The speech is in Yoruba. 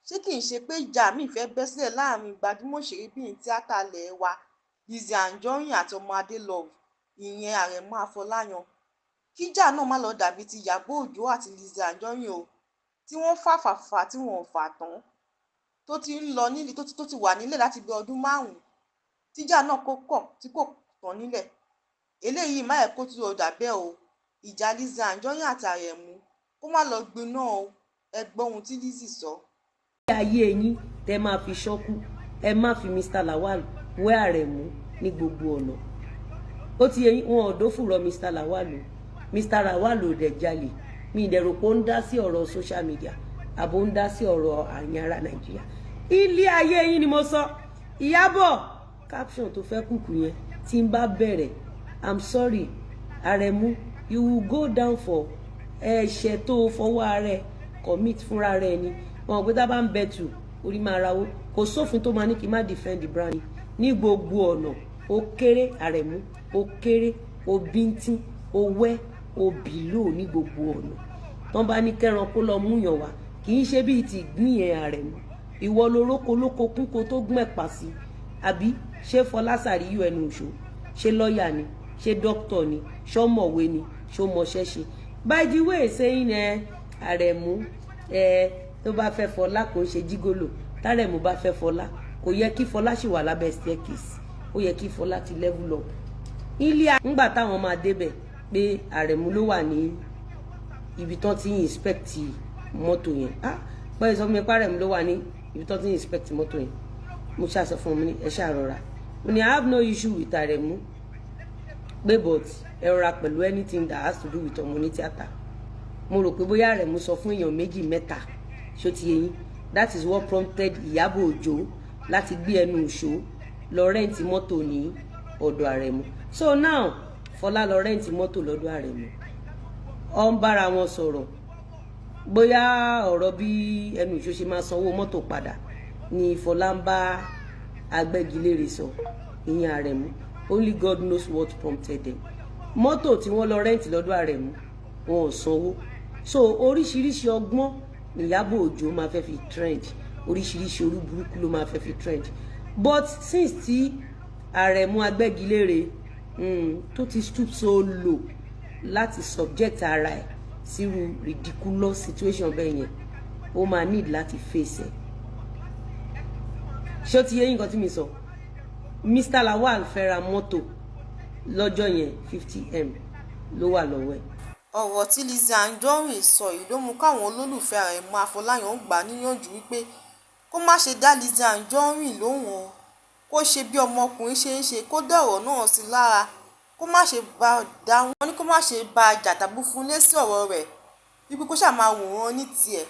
ṣé kì í ṣe pé ìjà míì fẹ́ bẹ́ sílẹ̀ láàrin gbajúmọ̀ òṣèrébìnrin tíátà ilé wa Lizzy Anjorin àti ọmọ Adélọ́wù ìyẹn Àrẹ̀mú Afọláyan, kíjà náà má lọ dàbí ti Ìyábọ̀ Òjó àti Lizzy Anjorin o, tí wọ́n fà tí wọ́n ò fà tán, tó ti ń lọ nílé tó ti wà nílẹ̀ láti bí ọdún 5 tíjà náà tí kò tán nílẹ̀. Eléyìí má yẹ kó tún lọ dà bẹ́ẹ̀ o, ìjà Lizzy Anjorin àti Àrẹ̀mú kó má lọ gbiná o. Ẹ gbọ́ ohun tí Lizzy sọ. Ayé yín tẹ́ máa fi ṣọ́kú, ẹ má fi Mr. Lawal wé Àrẹ̀mú ní gbogbo ọ̀nà. Ó ti yẹn wọn ọ̀dọ́ fùrọ̀ Mr. Lawal o. Mr. Lawal ò dẹ̀ jalè, mi ìdẹ̀rù pé ó ń dá sí ọ̀rọ̀ social media àbò ń dá sí ọ̀rọ̀ àyìn ara Nàìjíríà. Ilé ayé yín ni mo sọ. Ìyábọ̀ caption tó fẹ́ kùkù yẹn tí ń bá bẹ̀rẹ̀, I'm sorry Àrẹ̀mú, you will go down for ẹ̀ṣẹ̀ tó fọwọ́ rẹ̀ commit fúnra rẹ̀ ni. Wọn pé tá bá ń bẹ̀tù orí máa rawó, kò sófin tó máa ní kí n má defend brand ní gbogbo ọ̀nà. Ó kéré Àrẹ̀mú, ó kéré, ó bíntín, ó wẹ́, ó bìlò ní gbogbo ọ̀nà. Tọ́n bá ní kẹ́ran kó lọ múyàn wá, kì í ṣe bíi ti ìgbín yẹn Àrẹ̀mú. Ìwọ lóróko lóko kún kó tó gbọ́n ẹ̀pà sí, àbí ṣé Fọlásàrí yú ẹnu òṣò, ṣé lọ́ọ̀yà ni, ṣé dókítọ̀ ni, ṣọ́mọ̀wé ni, ṣó mọṣẹ́ ṣe. By the way saying Àrẹ̀mú tó bá fẹ́ Fọlá kò ń ṣe jígólò, tárẹ̀mú bá fẹ́ Fọlá kò yẹ kí Fọlá ṣì wà lábẹ́ staircase, ó yẹ kí Fọlá ti level up. Ilé ńgbà táwọn máa débẹ̀ pé Àrẹ̀mú ló wà ní ibi tán ti inspect mọ́tò yẹn. Pẹ́ sọ fún mi pé Àrẹ̀mú ló wà ní ibi tán ti inspect mọ́tò yẹn. Mo ṣàṣọ fún mi ní ẹ ṣàrọ̀ra. Mo ní I have no issue with Àrẹ̀mú pé but ẹ rọra pẹ̀lú anything that has to do with ọmọ ní tíátà. Mo rò pé bóyá Àrẹ̀mú sọ fún èèyàn 2 mẹ́ta ṣó ti yé yín. That is what prompted Ìyábọ̀ Òjó láti gbé ẹnu ìṣó lọ rẹ́ǹtì mọ́tò ní ọ̀dọ̀ Àrẹ̀mú. So now Fọlá lọ rẹ́ǹtì mọ́tò lọ́dọ̀ Àrẹ̀mú, ọ ń bára wọn sọ̀rọ̀ bóyá ọ̀rọ̀ bí ẹnu ìṣó ṣe máa sanwó mọ́tò padà ni Fọlá ń bá agbẹ́gilére sọ, ìyẹn Àrẹ̀mú. Only God knows what prompted them. Mọ́tò tí wọ́n lọ rẹ́ǹtì lọ́dọ̀ Àrẹ̀mú wọn ò sanwó. So oríṣiríṣi ọgbọ́n ni Ìyábọ̀ Òjó máa fẹ́ fi trend, oríṣiríṣi orí burúkú ló máa fẹ́ fi trend. But since tí Àrẹ̀mú agbẹ́gilére tó ti stoop so low láti subject ara ẹ̀ sírú ridiculous situation bẹ́ẹ̀ yẹn, ó máa need láti face ẹ̀. Ṣé ó ti yé yín nǹkan tí mi sọ? Mr. Lawal fẹ́ ra mọ́tò lọ́jọ́ yẹn 50M ló wà lọ́wọ́ ẹ̀. Ọ̀rọ̀ tí Lizzy Anjorin sọ yìí ló mú káwọn olólùfẹ́ Àrẹ̀mú Afọláyan gbà níyànjú wípé kó má ṣe dá Lizzy Anjorin lóhùn o, kó ṣe bí ọmọkùnrin ṣe ń ṣe, kó dá ọ̀rọ̀ náà sí lára, kó má ṣe bá dá wọn ní, kó má ṣe bá jà tàbí fún lésì ọ̀rọ̀ rẹ̀ wípé kó ṣáà máa wò wọ́n ní tiẹ̀.